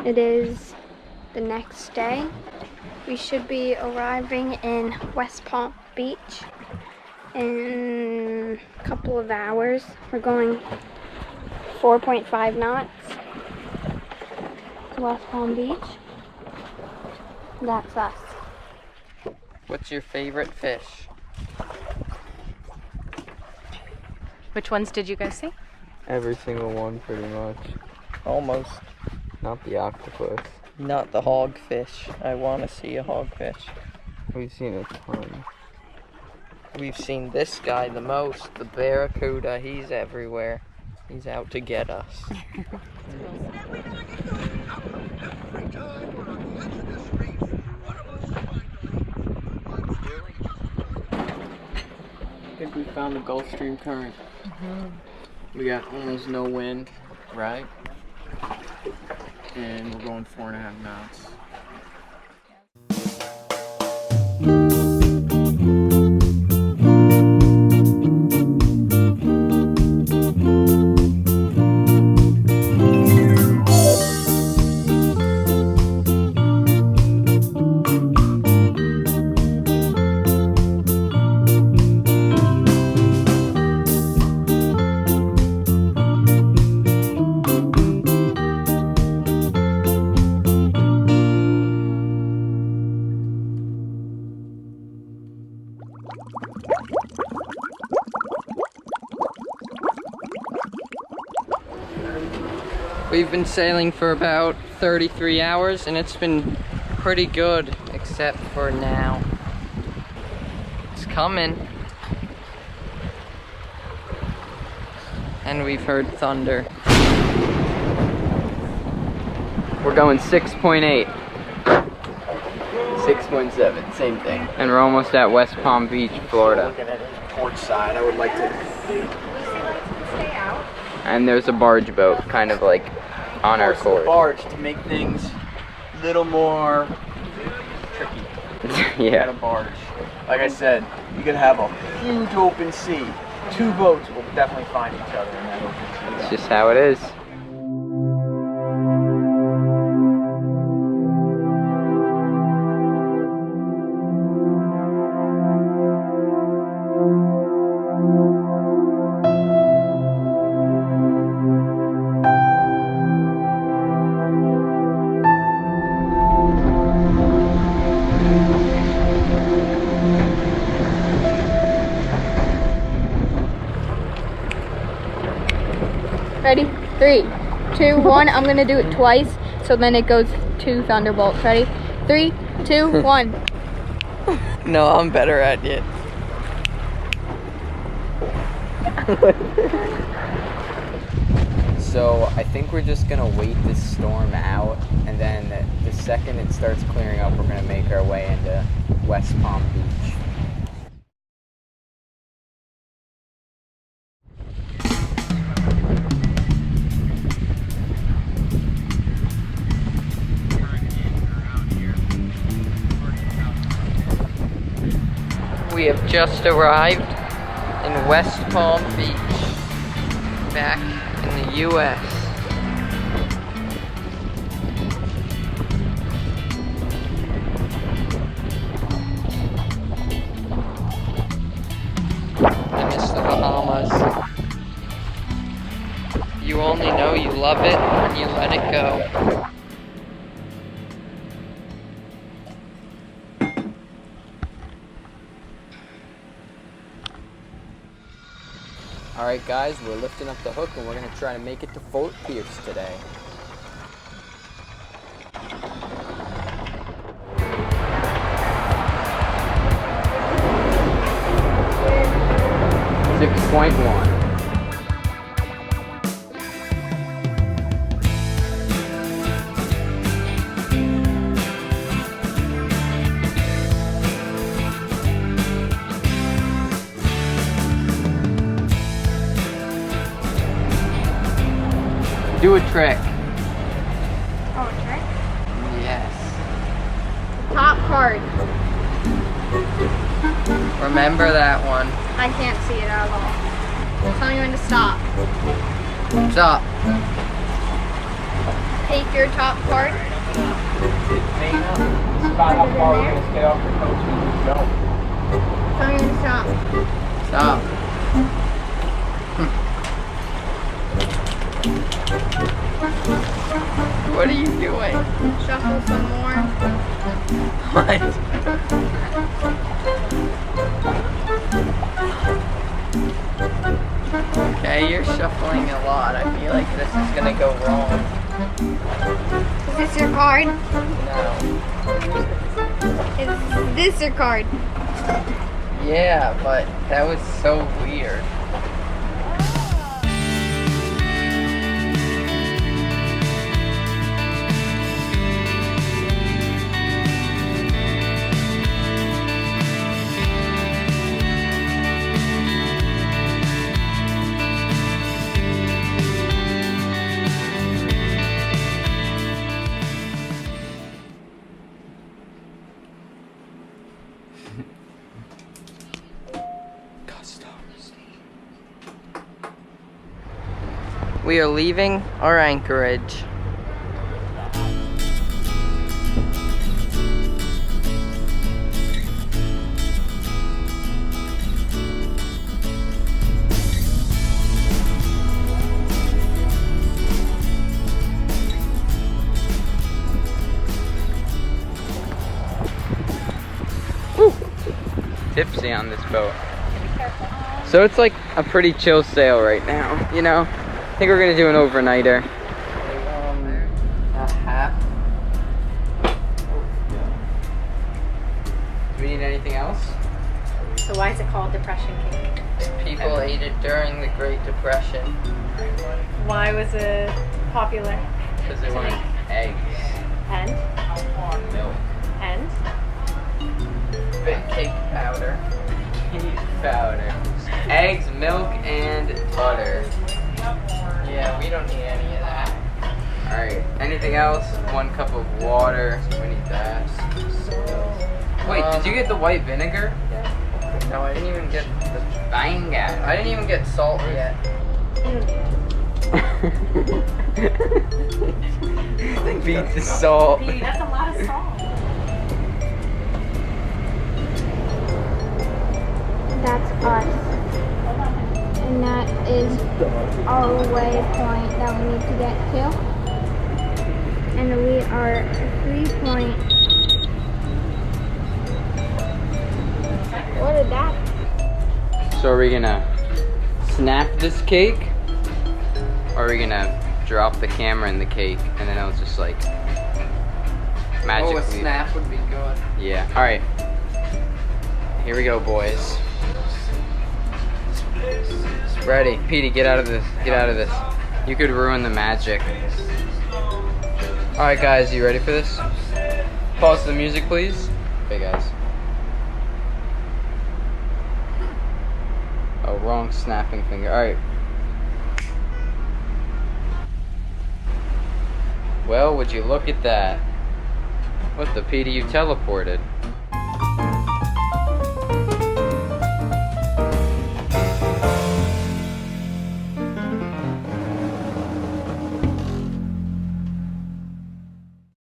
It is the next day. We should be arriving in West Palm Beach in a couple of hours. We're going 4.5 knots to West Palm Beach. That's us. What's your favorite fish? Which ones did you guys see? Every single one, pretty much. Almost. Not the octopus. Not the hogfish. I want to see a hogfish. We've seen a ton. We've seen this guy the most, the barracuda. He's everywhere. He's out to get us. I think we found the Gulf Stream current. We got almost no wind, right? And we're going 4.5 knots. We've been sailing for about 33 hours and it's been pretty good, except for now. It's coming. And we've heard thunder. We're going 6.8. 6.7, same thing. And we're almost at West Palm Beach, Florida. Looking at the port side, I would like to... And there's a barge boat, kind of like on our course. Barge to make things a little more tricky. Yeah. A barge. Like I said, you could have a huge open sea. Two boats will definitely find each other in that open sea. It's just how it is. Ready? 3, 2, 1. I'm gonna do it twice, so then it goes 2 thunderbolts. Ready? 3, 2, 1. No, I'm better at it. So I think we're just gonna wait this storm out, and then the second it starts clearing up, we're gonna make our way into West Palm Beach. We have just arrived in West Palm Beach, back in the U.S. I miss the Bahamas. You only know you love it when you let it go. Alright guys, we're lifting up the hook and we're going to try to make it to Fort Pierce today. .1. Do a trick. Oh, a trick? Yes. Top card. Remember that one. I can't see it at all. I'm telling you when to stop. Stop. take your top card. It's about how far we're gonna stay off the coast when we go. So I'm gonna stop. Stop. What are you doing? Shuffle some more. What? Okay, you're shuffling a lot. I feel like this is gonna go wrong. Is this your card? No. Is this your card? Yeah, but that was so weird. We are leaving our anchorage. Tipsy on this boat. So it's like a pretty chill sail right now, you know? I think we're gonna do an overnighter. A half. Do we need anything else? So why is it called Depression Cake? People ate it during the Great Depression Why was it popular? Because they weren't eggs. And? Milk. And? big cake powder. Cake powder. Eggs, milk, and butter. Yeah, we don't need any of that. Alright, anything else? 1 cup of water. We need that. Wait, did you get the white vinegar? No, I didn't even get the Banga. I didn't even get salt yet. Beat the salt. Petey, that's a lot of salt. That's us. And that is our waypoint that we need to get to. And we are 3 point. What is that? So are we gonna snap this cake? Or are we gonna drop the camera in the cake and then it'll just like magically... Oh, a snap would be good. Yeah, alright. Here we go, boys. Ready. Petey, get out of this. Get out of this. You could ruin the magic. Alright guys, you ready for this? Pause the music, please. Okay guys. Oh, wrong snapping finger. Alright. Well, would you look at that? What the Petey, you teleported.